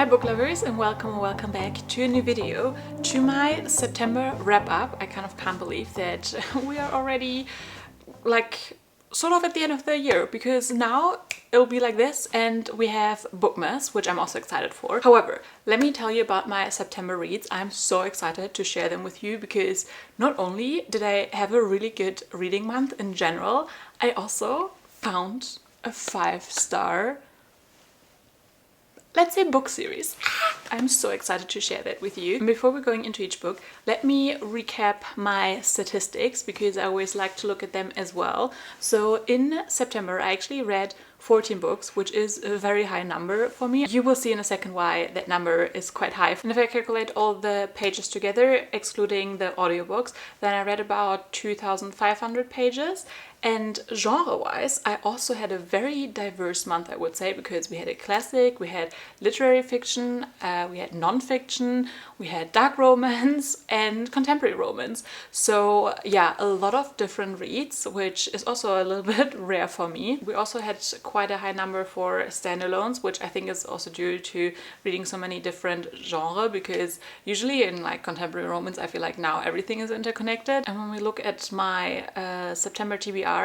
Hi book lovers, and welcome back to a new video, to my September wrap up. I kind of can't believe that we are already like sort of at the end of the year, because now it'll be like this and we have Bookmas, which I'm also excited for. However, let me tell you about my September reads. I'm so excited to share them with you because not only did I have a really good reading month in general, I also found a 5-star, let's say, book series. I'm so excited to share that with you. And before we're going into each book, let me recap my statistics because I always like to look at them as well. So in September, I actually read 14 books, which is a very high number for me. You will see in a second why that number is quite high. And if I calculate all the pages together, excluding the audiobooks, then I read about 2,500 pages. And genre-wise, I also had a very diverse month, I would say, because we had a classic, we had literary fiction, we had non-fiction, we had dark romance and contemporary romance. So yeah, a lot of different reads, which is also a little bit rare for me. We also had quite a high number for standalones, which I think is also due to reading so many different genres, because usually in like contemporary romance, I feel like now everything is interconnected. And when we look at my September TBR,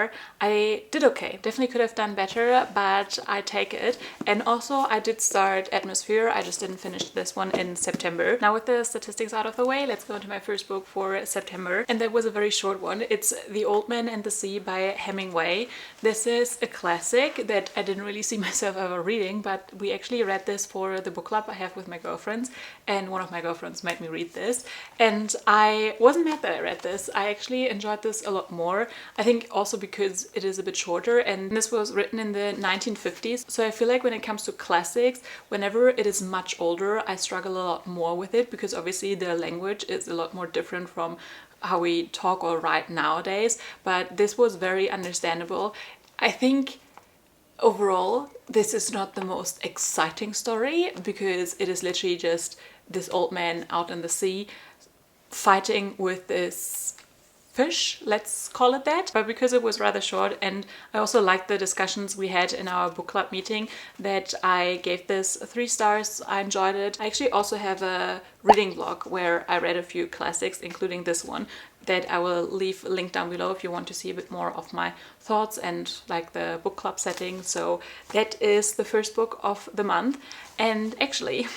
I did okay. Definitely could have done better, but I take it. And also I did start Atmosphere. I just didn't finish this one in September. Now with the statistics out of the way, let's go into my first book for September. And that was a very short one. It's The Old Man and the Sea by Hemingway. This is a classic that I didn't really see myself ever reading, but we actually read this for the book club I have with my girlfriends, and one of my girlfriends made me read this. And I wasn't mad that I read this. I actually enjoyed this a lot more. I think also because it is a bit shorter, and this was written in the 1950s. So I feel like when it comes to classics, whenever it is much older, I struggle a lot more with it, because obviously the language is a lot more different from how we talk or write nowadays. But this was very understandable. I think overall, this is not the most exciting story, because it is literally just this old man out in the sea fighting with this fish, let's call it that. But because it was rather short, and I also liked the discussions we had in our book club meeting, that I gave this 3 stars. I enjoyed it. I actually also have a reading vlog where I read a few classics, including this one, that I will leave a link down below if you want to see a bit more of my thoughts and like the book club setting. So that is the first book of the month. And actually,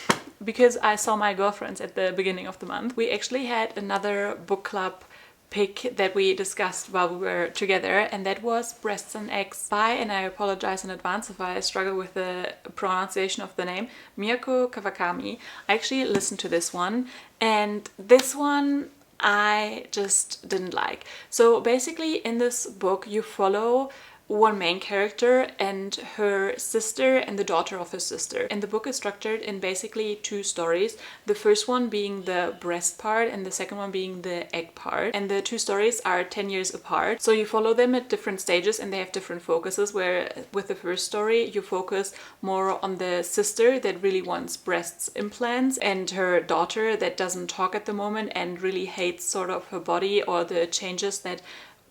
because I saw my girlfriends at the beginning of the month, we actually had another book club pick that we discussed while we were together, and that was Breasts and Eggs by, and I apologize in advance if I struggle with the pronunciation of the name, Mieko Kawakami. I actually listened to this one, and this one I just didn't like. So basically in this book you follow one main character and her sister and the daughter of her sister. And the book is structured in basically 2 stories. The first one being the breast part and the second one being the egg part. And the 2 stories are 10 years apart. So you follow them at different stages and they have different focuses, where with the first story you focus more on the sister that really wants breast implants, and her daughter that doesn't talk at the moment and really hates sort of her body or the changes that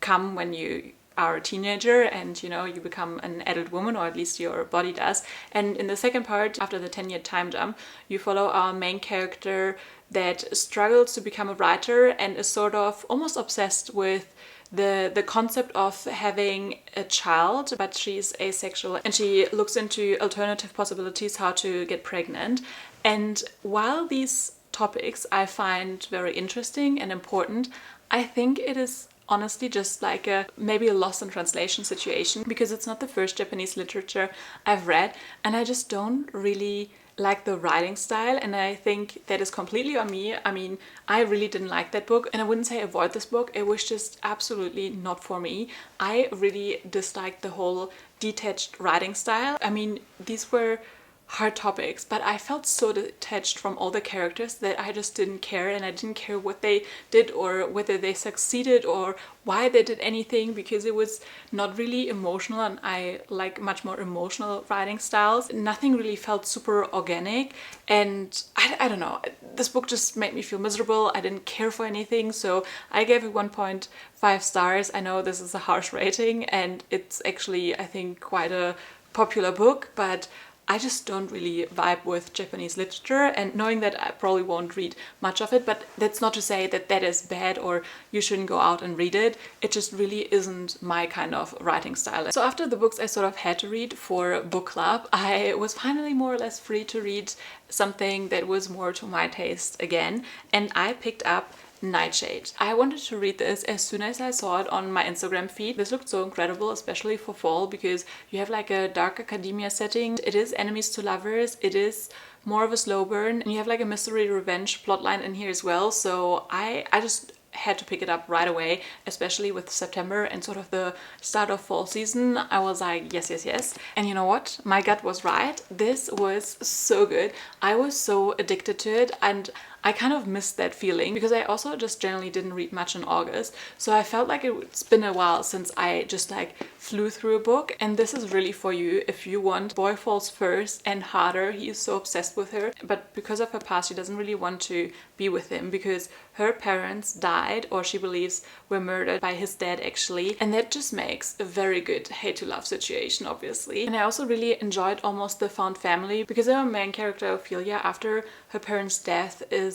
come when you are a teenager and, you know, you become an adult woman, or at least your body does. And in the second part, after the 10-year time jump, you follow our main character that struggles to become a writer and is sort of almost obsessed with the concept of having a child, but she's asexual and she looks into alternative possibilities how to get pregnant. And while these topics I find very interesting and important, I think it is honestly just like maybe a lost in translation situation, because it's not the first Japanese literature I've read and I just don't really like the writing style, and I think that is completely on me. I mean, I really didn't like that book, and I wouldn't say avoid this book, it was just absolutely not for me. I really disliked the whole detached writing style. I mean, these were hard topics, but I felt so detached from all the characters that I just didn't care, and I didn't care what they did or whether they succeeded or why they did anything, because it was not really emotional, and I like much more emotional writing styles. Nothing really felt super organic, and I don't know, this book just made me feel miserable. I didn't care for anything, so I gave it 1.5 stars. I know this is a harsh rating and it's actually, I think, quite a popular book, but I just don't really vibe with Japanese literature, and knowing that I probably won't read much of it, but that's not to say that that is bad or you shouldn't go out and read it. It just really isn't my kind of writing style. So after the books I sort of had to read for book club, I was finally more or less free to read something that was more to my taste again, and I picked up Nightshade. I wanted to read this as soon as I saw it on my Instagram feed. This looked so incredible, especially for fall, because you have like a dark academia setting. It is enemies to lovers. It is more of a slow burn, and you have like a mystery revenge plotline in here as well. So I just had to pick it up right away, especially with September and sort of the start of fall season. I was like, yes, yes, yes. And you know what? My gut was right. This was so good. I was so addicted to it, and I kind of missed that feeling because I also just generally didn't read much in August. So I felt like it's been a while since I just like flew through a book, and this is really for you if you want boy falls first and harder. He is so obsessed with her, but because of her past she doesn't really want to be with him because her parents died, or she believes were murdered by his dad actually, and that just makes a very good hate to love situation, obviously. And I also really enjoyed almost the found family because our main character Ophelia, after her parents' death, is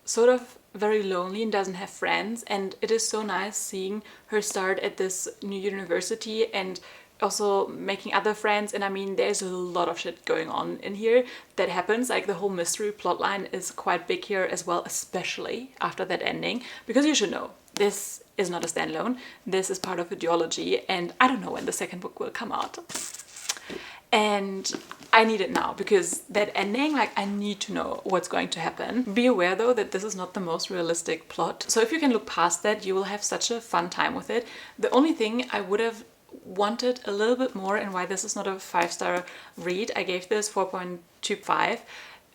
sort of very lonely and doesn't have friends, and it is so nice seeing her start at this new university and also making other friends. And I mean, there's a lot of shit going on in here that happens. Like the whole mystery plotline is quite big here as well, especially after that ending, because you should know this is not a standalone. This is part of a duology, and I don't know when the second book will come out. And I need it now because that ending, like, I need to know what's going to happen. Be aware though that this is not the most realistic plot. So if you can look past that, you will have such a fun time with it. The only thing I would have wanted a little bit more, and why this is not a 5-star read, I gave this 4.25,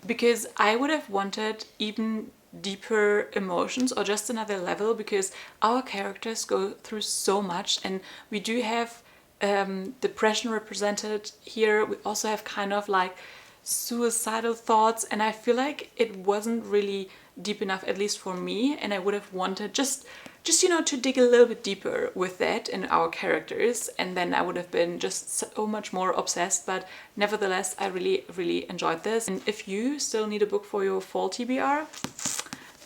because I would have wanted even deeper emotions or just another level, because our characters go through so much, and we do have depression represented here. We also have kind of like suicidal thoughts, and I feel like it wasn't really deep enough, at least for me, and I would have wanted just you know, to dig a little bit deeper with that in our characters, and then I would have been just so much more obsessed. But nevertheless, I really enjoyed this, and if you still need a book for your fall TBR,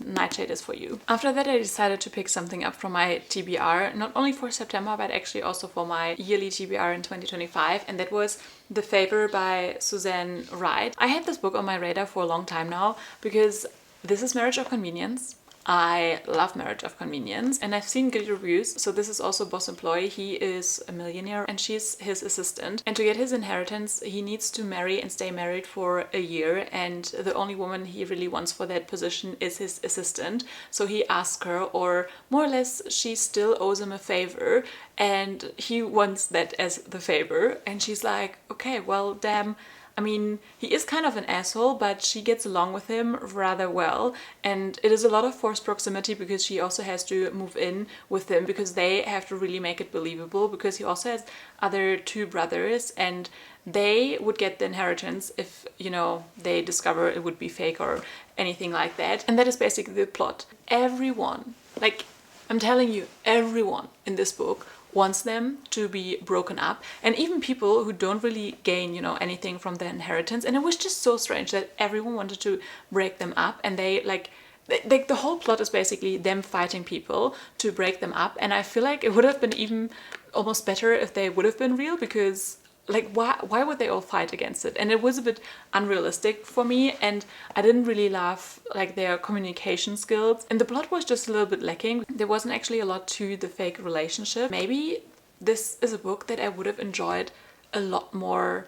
Nightshade is for you. After that, I decided to pick something up from my TBR, not only for September, but actually also for my yearly TBR in 2025, and that was The Favor by Suzanne Wright. I had this book on my radar for a long time now because this is Marriage of Convenience. I love Marriage of Convenience, and I've seen good reviews. So this is also Boss Employee. He is a millionaire and she's his assistant, and to get his inheritance he needs to marry and stay married for a year, and the only woman he really wants for that position is his assistant. So he asks her, or more or less she still owes him a favor, and he wants that as the favor, and she's like, okay, well, damn, I mean, he is kind of an asshole, but she gets along with him rather well, and it is a lot of forced proximity because she also has to move in with him because they have to really make it believable, because he also has other 2 brothers, and they would get the inheritance if, you know, they discover it would be fake or anything like that. And that is basically the plot. Everyone, like, I'm telling you, everyone in this book wants them to be broken up, and even people who don't really gain, you know, anything from their inheritance. And it was just so strange that everyone wanted to break them up, and they like the whole plot is basically them fighting people to break them up. And I feel like it would have been even almost better if they would have been real, because like, why would they all fight against it? And it was a bit unrealistic for me, and I didn't really love like their communication skills, and the plot was just a little bit lacking. There wasn't actually a lot to the fake relationship. Maybe this is a book that I would have enjoyed a lot more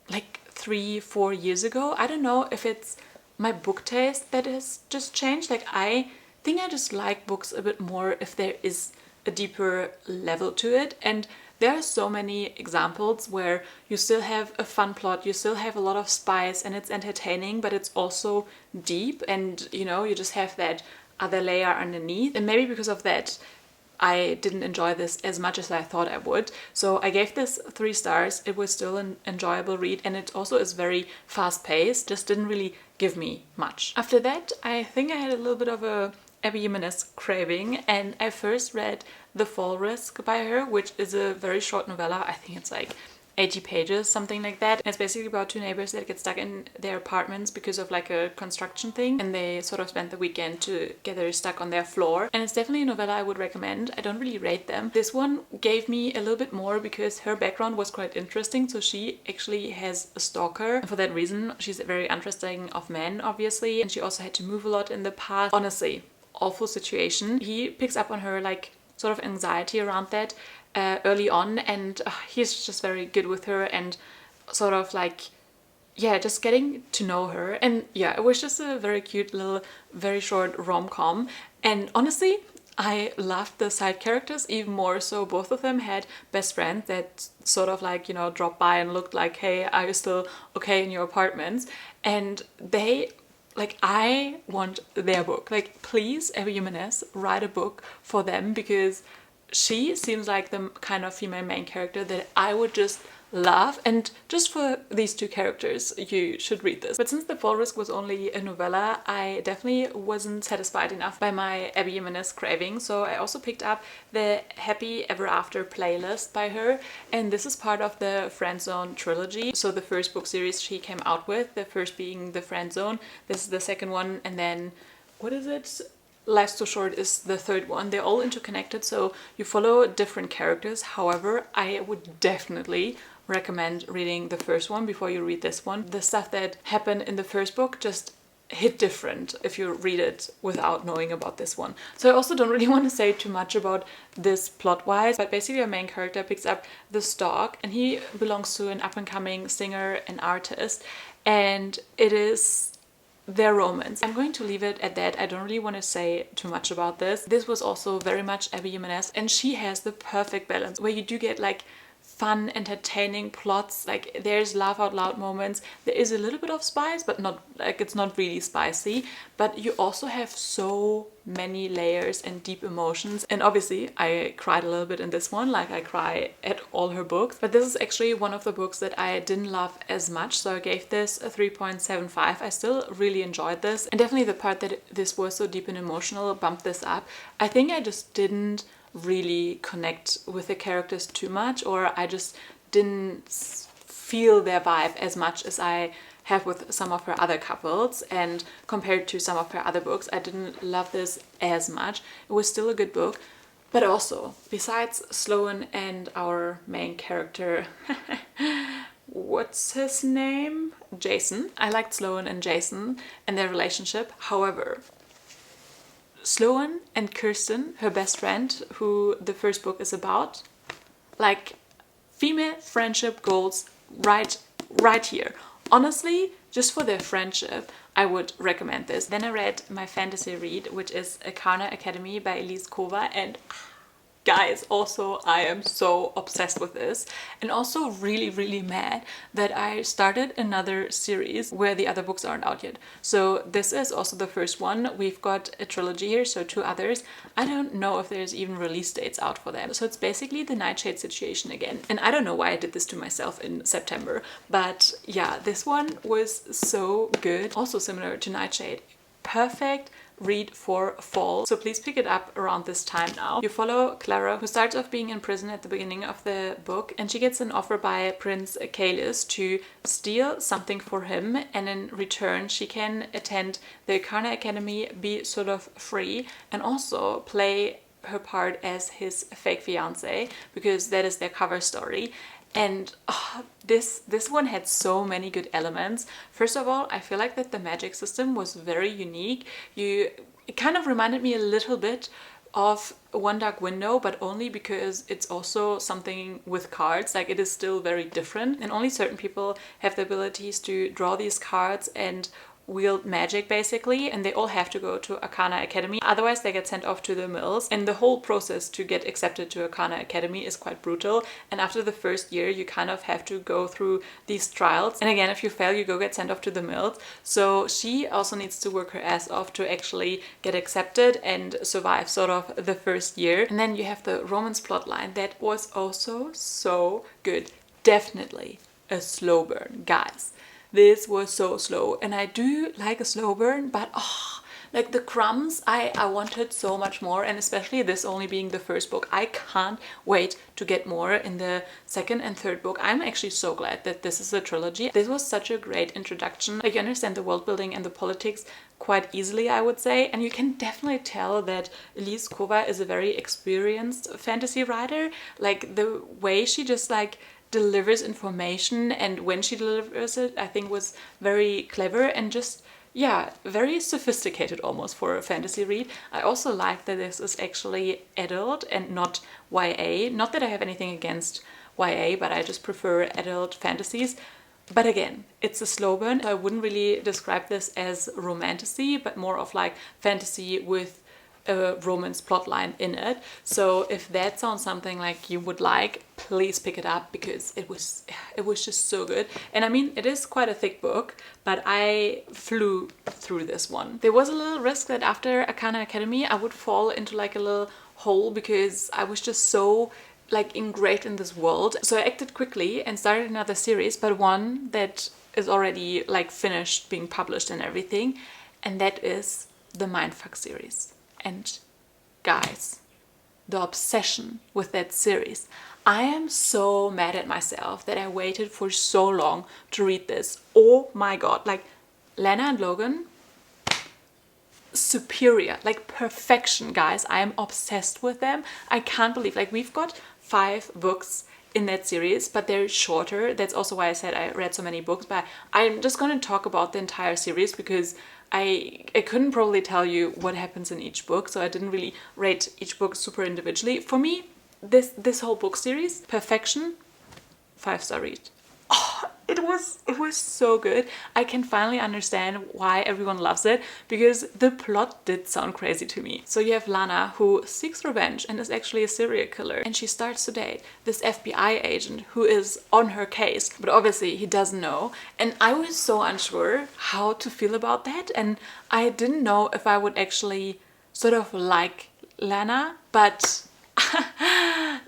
like 3-4 years ago. I don't know if it's my book taste that has just changed. Like, I think I just like books a bit more if there is a deeper level to it, and there are so many examples where you still have a fun plot, you still have a lot of spice, and it's entertaining, but it's also deep, and you know, you just have that other layer underneath. And maybe because of that, I didn't enjoy this as much as I thought I would. So I gave this 3 stars. It was still an enjoyable read, and it also is very fast-paced, just didn't really give me much. After that, I think I had a little bit of a Abby Jimenez craving, and I first read The Fall Risk by her, which is a very short novella. I think it's like 80 pages, something like that. And it's basically about two neighbors that get stuck in their apartments because of like a construction thing, and they sort of spend the weekend together stuck on their floor. And it's definitely a novella I would recommend. I don't really rate them. This one gave me a little bit more because her background was quite interesting. So she actually has a stalker, and for that reason she's very interesting of men, obviously, and she also had to move a lot in the past. Honestly, awful situation. He picks up on her like sort of anxiety around that early on, and he's just very good with her and sort of like, yeah, just getting to know her. And yeah, it was just a very cute little, very short rom-com. And honestly, I loved the side characters even more. So both of them had best friends that sort of like, you know, dropped by and looked like, hey, are you still okay in your apartments? And they, like, I want their book. Like, please, Jimenez, write a book for them, because she seems like the kind of female main character that I would just love. And just for these two characters, you should read this. But since The Fall Risk was only a novella, I definitely wasn't satisfied enough by my Abby Jimenez craving. So I also picked up the Happy Ever After playlist by her. And this is part of the Friendzone trilogy. So the first book series she came out with, the first being The Friendzone. This is the second one. And then, what is it? Life's Too Short is the third one. They're all interconnected, so you follow different characters. However, I would definitely recommend reading the first one before you read this one. The stuff that happened in the first book just hit different if you read it without knowing about this one. So I also don't really want to say too much about this plot-wise, but basically our main character picks up the stalk, and he belongs to an up-and-coming singer and artist, and it is their romance. I'm going to leave it at that. I don't really want to say too much about this. This was also very much Abby Jimenez, and she has the perfect balance where you do get like fun, entertaining plots. Like, there's laugh out loud moments. There is a little bit of spice, but not like, it's not really spicy. But you also have so many layers and deep emotions. And obviously I cried a little bit in this one, like I cry at all her books. But this is actually one of the books that I didn't love as much, so I gave this a 3.75. I still really enjoyed this, and definitely the part that this was so deep and emotional bumped this up. I think I just didn't really connect with the characters too much, or I just didn't feel their vibe as much as I have with some of her other couples, and compared to some of her other books, I didn't love this as much. It was still a good book, but also, besides Sloan and our main character, what's his name? Jason. I liked Sloan and Jason and their relationship. However, Sloan and Kirsten, her best friend, who the first book is about, like, female friendship goals right here. Honestly, just for their friendship, I would recommend this. Then I read my fantasy read, which is Arcana Academy by Elise Kova, and guys, also I am so obsessed with this, and also really mad that I started another series where the other books aren't out yet. So this is also the first one. We've got a trilogy here, so 2 others. I don't know if there's even release dates out for them. So it's basically the Nightshade situation again. And I don't know why I did this to myself in September, but yeah, this one was so good. Also similar to Nightshade. Perfect read for fall, so please pick it up around this time now. You follow Clara, who starts off being in prison at the beginning of the book, and she gets an offer by Prince Kalis to steal something for him, and in return she can attend the Arcana Academy, be sort of free, and also play her part as his fake fiance, because that is their cover story. And this one had so many good elements. First of all, I feel like that the magic system was very unique. It kind of reminded me a little bit of One Dark Window, but only because it's also something with cards. Like, it is still very different, and only certain people have the abilities to draw these cards and wield magic, basically, and they all have to go to Arcana Academy, otherwise they get sent off to the mills. And the whole process to get accepted to Arcana Academy is quite brutal, and after the first year you kind of have to go through these trials, and again, if you fail, you go get sent off to the mills. So she also needs to work her ass off to actually get accepted and survive sort of the first year. And then you have the romance plotline that was also so good. Definitely a slow burn, guys. This was so slow, and I do like a slow burn, but Like the Crumbs, I wanted so much more, and especially this only being the first book. I can't wait to get more in the second and third book. I'm actually so glad that this is a trilogy. This was such a great introduction. Like, you understand the world building and the politics quite easily, I would say, and you can definitely tell that Elise Kova is a very experienced fantasy writer. Like the way she just like delivers information, and when she delivers it, I think was very clever and just, yeah, very sophisticated almost for a fantasy read. I also like that this is actually adult and not YA. Not that I have anything against YA, but I just prefer adult fantasies. But again, it's a slow burn. I wouldn't really describe this as romantasy, but more of like fantasy with a romance plotline in it. So if that sounds something like you would like, please pick it up, because it was just so good. And I mean, it is quite a thick book, but I flew through this one. There was a little risk that after Arcana Academy I would fall into like a little hole, because I was just so like engraved in this world. So I acted quickly and started another series, but one that is already like finished being published and everything, and that is the Mindfuck series. And guys, the obsession with that series. I am so mad at myself that I waited for so long to read this. Oh my god, like Lana and Logan, superior, like perfection, guys. I am obsessed with them. I can't believe, like, we've got 5 books in that series, but they're shorter. That's also why I said I read so many books, but I'm just going to talk about the entire series, because I couldn't probably tell you what happens in each book, so I didn't really rate each book super individually. For me, this whole book series, perfection, 5-star read. Oh, it was so good. I can finally understand why everyone loves it, because the plot did sound crazy to me. So you have Lana, who seeks revenge and is actually a serial killer, and she starts to date this FBI agent who is on her case, but obviously he doesn't know. And I was so unsure how to feel about that, and I didn't know if I would actually sort of like Lana, but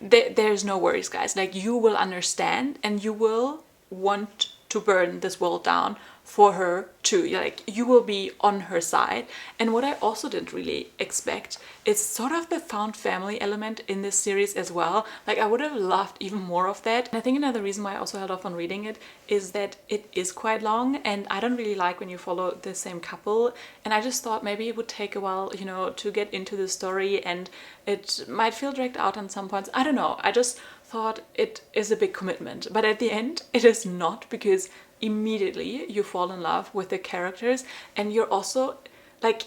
there's no worries, guys. Like, you will understand and you will want to burn this world down for her too. Like, you will be on her side. And what I also didn't really expect is sort of the found family element in this series as well. Like, I would have loved even more of that. And I think another reason why I also held off on reading it is that it is quite long, and I don't really like when you follow the same couple. And I just thought maybe it would take a while, you know, to get into the story, and it might feel dragged out on some points. I don't know. I just thought it is a big commitment, but at the end it is not, because immediately you fall in love with the characters, and you're also like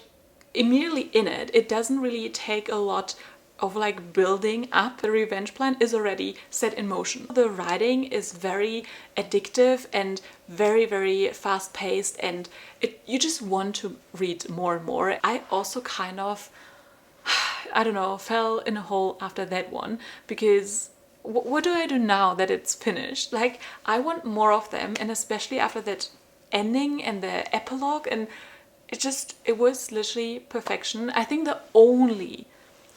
immediately in it. It doesn't really take a lot of like building up. The revenge plan is already set in motion. The writing is very addictive and very, very fast paced, and you just want to read more and more. I also kind of, I don't know, fell in a hole after that one, because what do I do now that it's finished? Like, I want more of them, and especially after that ending and the epilogue, and it was literally perfection. I think the only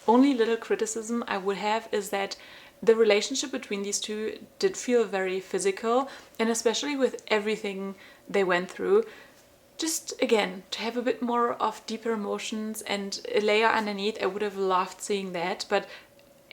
little criticism I would have is that the relationship between these two did feel very physical, and especially with everything they went through. Just, again, to have a bit more of deeper emotions and a layer underneath, I would have loved seeing that, but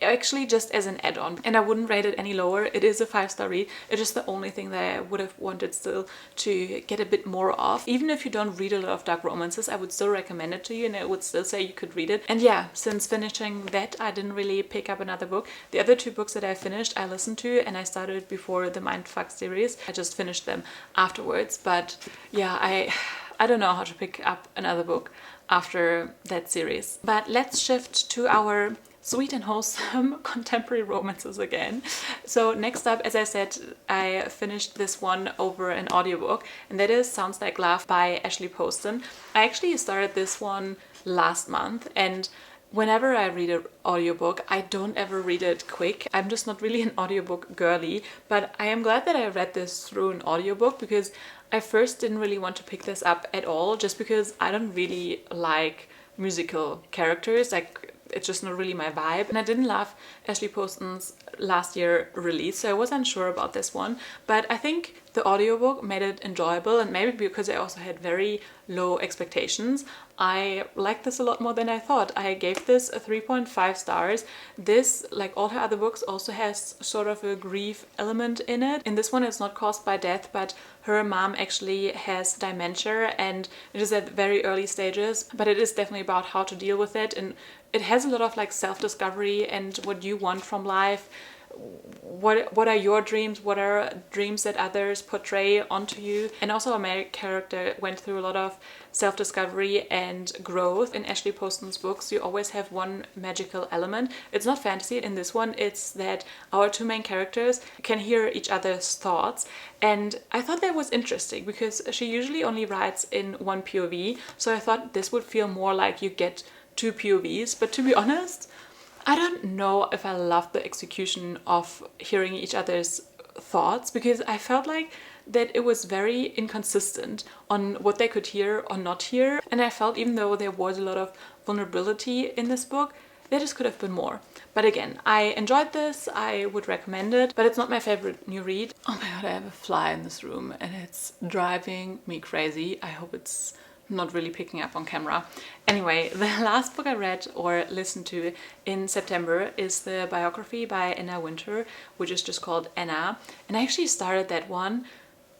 actually just as an add-on, and I wouldn't rate it any lower. It is a 5-star read. It's just the only thing that I would have wanted still to get a bit more of. Even if you don't read a lot of dark romances, I would still recommend it to you, and I would still say you could read it. And yeah, since finishing that, I didn't really pick up another book. The other 2 books that I finished, I listened to, and I started before the Mindfuck series. I just finished them afterwards, but yeah, I don't know how to pick up another book after that series. But let's shift to our sweet and wholesome contemporary romances again. So next up, as I said, I finished this one over an audiobook, and that is Sounds Like Love by Ashley Poston. I actually started this one last month, and whenever I read an audiobook, I don't ever read it quick. I'm just not really an audiobook girly, but I am glad that I read this through an audiobook, because I first didn't really want to pick this up at all, just because I don't really like musical characters. Like, it's just not really my vibe. And I didn't love Ashley Poston's last year release, so I was unsure about this one, but I think the audiobook made it enjoyable, and maybe because I also had very low expectations, I liked this a lot more than I thought. I gave this a 3.5 stars. This, like all her other books, also has sort of a grief element in it. In this one it's not caused by death, but her mom actually has dementia, and it is at very early stages, but it is definitely about how to deal with it, and it has a lot of like self-discovery and what you want from life. What are your dreams? What are dreams that others portray onto you? And also our main character went through a lot of self-discovery and growth. In Ashley Poston's books, you always have one magical element. It's not fantasy. In this one, it's that our two main characters can hear each other's thoughts. And I thought that was interesting because she usually only writes in one POV. So I thought this would feel more like you get two POVs. But to be honest, I don't know if I loved the execution of hearing each other's thoughts, because I felt like that it was very inconsistent on what they could hear or not hear. And I felt even though there was a lot of vulnerability in this book, there just could have been more. But again, I enjoyed this, I would recommend it, but it's not my favorite new read. Oh my god, I have a fly in this room and it's driving me crazy. I hope it's not really picking up on camera. Anyway, the last book I read or listened to in September is the Biography by Anna Wintour, which is just called Anna. And I actually started that one,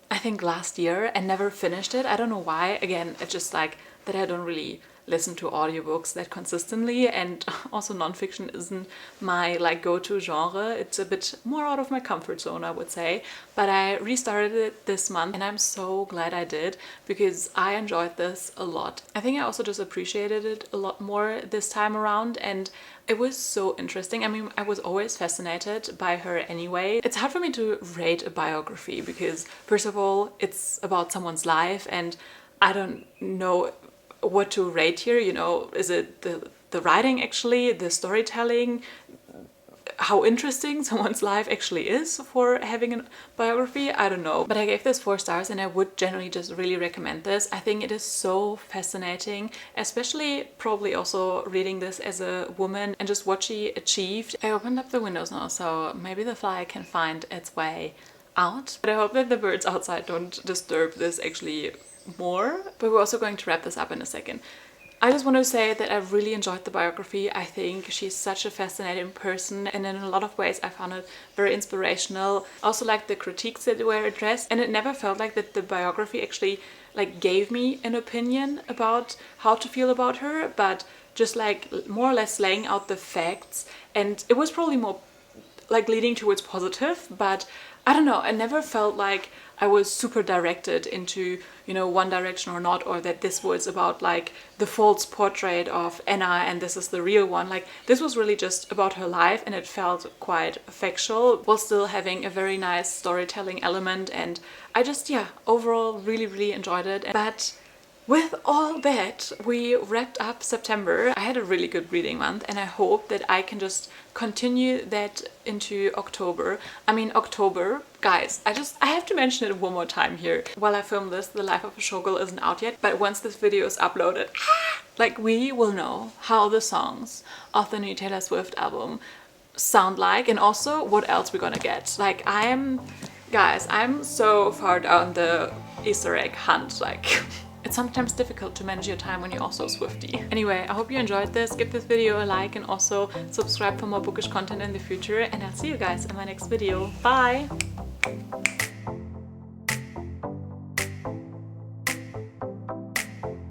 I think last year, and never finished it. I don't know why. Again, it's just like that I don't really listen to audiobooks that consistently, and also nonfiction isn't my like go-to genre. It's a bit more out of my comfort zone, I would say, but I restarted it this month and I'm so glad I did because I enjoyed this a lot. I think I also just appreciated it a lot more this time around, and it was so interesting. I mean, I was always fascinated by her anyway. It's hard for me to rate a biography because first of all, it's about someone's life and I don't know what to rate here, you know. Is it the writing actually, the storytelling, how interesting someone's life actually is for having a biography? I don't know. But I gave this 4 stars and I would generally just really recommend this. I think it is so fascinating, especially probably also reading this as a woman and just what she achieved. I opened up the windows now, so maybe the fly can find its way out. But I hope that the birds outside don't disturb this actually more. But we're also going to wrap this up in a second. I just want to say that I really enjoyed the biography. I think she's such a fascinating person, and in a lot of ways I found it very inspirational. I also like the critiques that were addressed, and it never felt like that the biography actually like gave me an opinion about how to feel about her, but just like more or less laying out the facts. And it was probably more like leading towards positive, but I don't know, I never felt like I was super directed into, you know, one direction or not, or that this was about like the false portrait of Anna and this is the real one. Like, this was really just about her life, and it felt quite factual while still having a very nice storytelling element. And I just, yeah, overall really enjoyed it. But with all that, we wrapped up September. I had a really good reading month, and I hope that I can just continue that into October. I mean, October, guys, I have to mention it one more time here. While I film this, The Life of a Showgirl isn't out yet, but once this video is uploaded, like, we will know how the songs of the new Taylor Swift album sound like, and also what else we're gonna get. Like, guys, I'm so far down the Easter egg hunt, like... It's sometimes difficult to manage your time when you're also Swiftie. Anyway, I hope you enjoyed this. Give this video a like and also subscribe for more bookish content in the future. And I'll see you guys in my next video. Bye!